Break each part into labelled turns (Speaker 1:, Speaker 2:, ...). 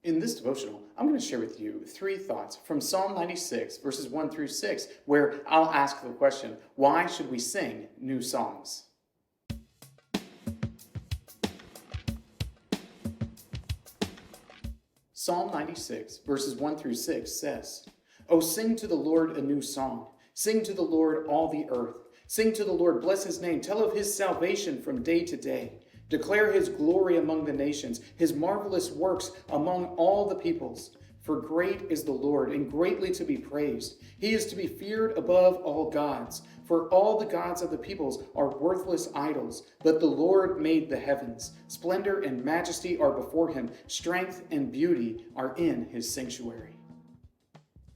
Speaker 1: In this devotional, I'm going to share with you three thoughts from Psalm 96, verses 1 through 6, where I'll ask the question, why should we sing new songs? Psalm 96, verses 1 through 6 says, "Oh, sing to the Lord a new song. Sing to the Lord all the earth. Sing to the Lord, bless his name. Tell of his salvation from day to day. Declare his glory among the nations, his marvelous works among all the peoples. For great is the Lord, and greatly to be praised. He is to be feared above all gods. For all the gods of the peoples are worthless idols, but the Lord made the heavens. Splendor and majesty are before him. Strength and beauty are in his sanctuary."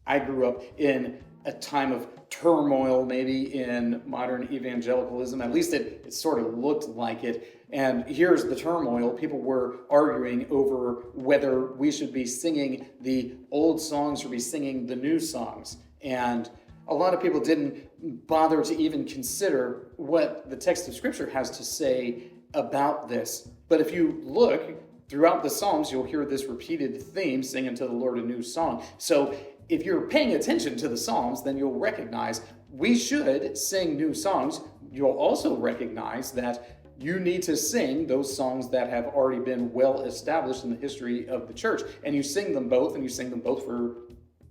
Speaker 1: I grew up in a time of turmoil, maybe in modern evangelicalism. At least it sort of looked like it. And here's the turmoil. People were arguing over whether we should be singing the old songs or be singing the new songs. And a lot of people didn't bother to even consider what the text of Scripture has to say about this. But if you look throughout the Psalms, you'll hear this repeated theme, singing to the Lord a new song. So if you're paying attention to the Psalms, then you'll recognize we should sing new songs. You'll also recognize that you need to sing those songs that have already been well established in the history of the church. And you sing them both, and you sing them both for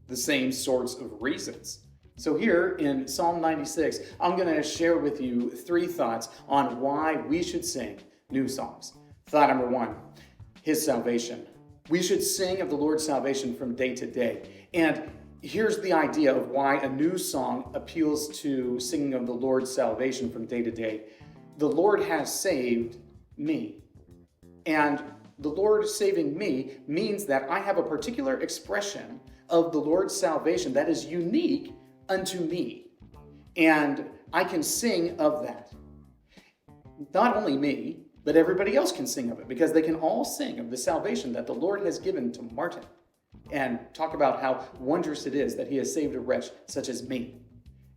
Speaker 1: the same sorts of reasons. So here in Psalm 96, I'm going to share with you three thoughts on why we should sing new songs. Thought number one, his salvation. We should sing of the Lord's salvation from day to day. And here's the idea of why a new song appeals to singing of the Lord's salvation from day to day. The Lord has saved me. And the Lord saving me means that I have a particular expression of the Lord's salvation that is unique unto me. And I can sing of that. Not only me, but everybody else can sing of it, because they can all sing of the salvation that the Lord has given to Martin and talk about how wondrous it is that he has saved a wretch such as me.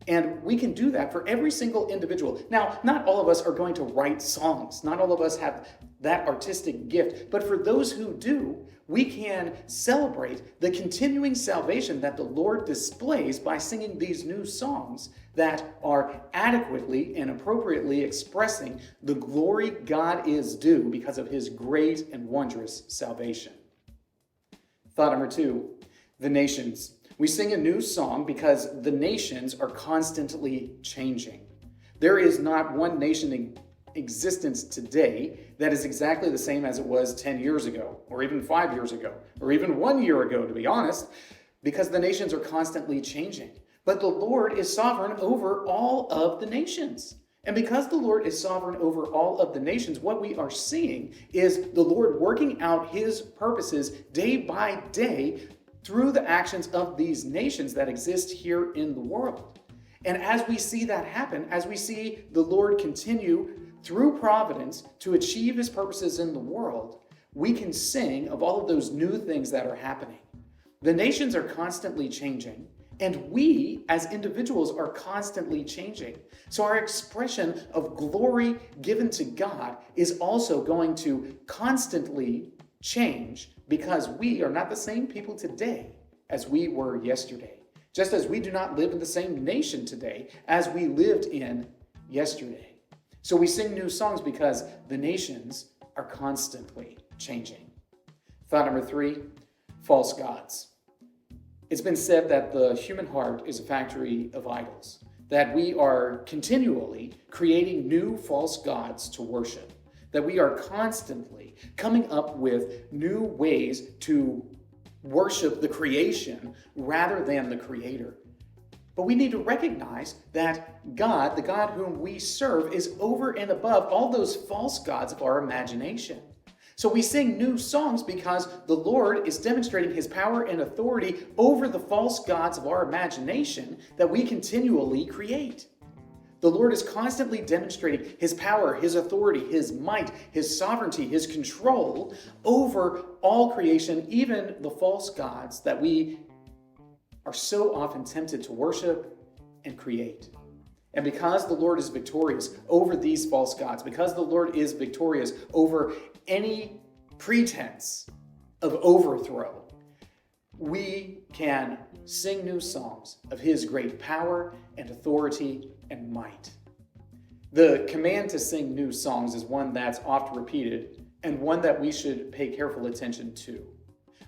Speaker 1: And we can do that for every single individual. Now, not all of us are going to write songs. Not all of us have that artistic gift. But for those who do, we can celebrate the continuing salvation that the Lord displays by singing these new songs that are adequately and appropriately expressing the glory God is due because of his great and wondrous salvation. Thought number two, the nations. We sing a new song because the nations are constantly changing. There is not one nation in existence today that is exactly the same as it was 10 years ago, or even 5 years ago, or even 1 year ago, to be honest, because the nations are constantly changing. But the Lord is sovereign over all of the nations. And because the Lord is sovereign over all of the nations, what we are seeing is the Lord working out his purposes day by day through the actions of these nations that exist here in the world. And as we see that happen, as we see the Lord continue through providence to achieve his purposes in the world, we can sing of all of those new things that are happening. The nations are constantly changing, and we as individuals are constantly changing. So our expression of glory given to God is also going to constantly change, because we are not the same people today as we were yesterday. Just as we do not live in the same nation today as we lived in yesterday. So we sing new songs because the nations are constantly changing. Thought number three, false gods. It's been said that the human heart is a factory of idols, that we are continually creating new false gods to worship, that we are constantly coming up with new ways to worship the creation rather than the Creator. But we need to recognize that God, the God whom we serve, is over and above all those false gods of our imagination. So we sing new songs because the Lord is demonstrating his power and authority over the false gods of our imagination that we continually create. The Lord is constantly demonstrating his power, his authority, his might, his sovereignty, his control over all creation, even the false gods that we are so often tempted to worship and create. And because the Lord is victorious over these false gods, because the Lord is victorious over any pretense of overthrow. We can sing new songs of his great power and authority and might. The command to sing new songs is one that's oft repeated and one that we should pay careful attention to.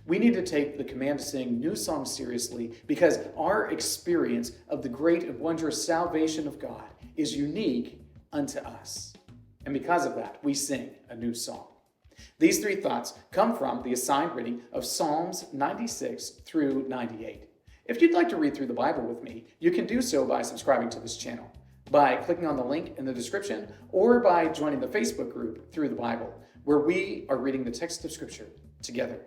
Speaker 1: We need to take the command to sing new songs seriously because our experience of the great and wondrous salvation of God is unique unto us. And because of that, we sing a new song. These three thoughts come from the assigned reading of Psalms 96 through 98. If you'd like to read through the Bible with me, you can do so by subscribing to this channel, by clicking on the link in the description, or by joining the Facebook group Through the Bible, where we are reading the text of Scripture together.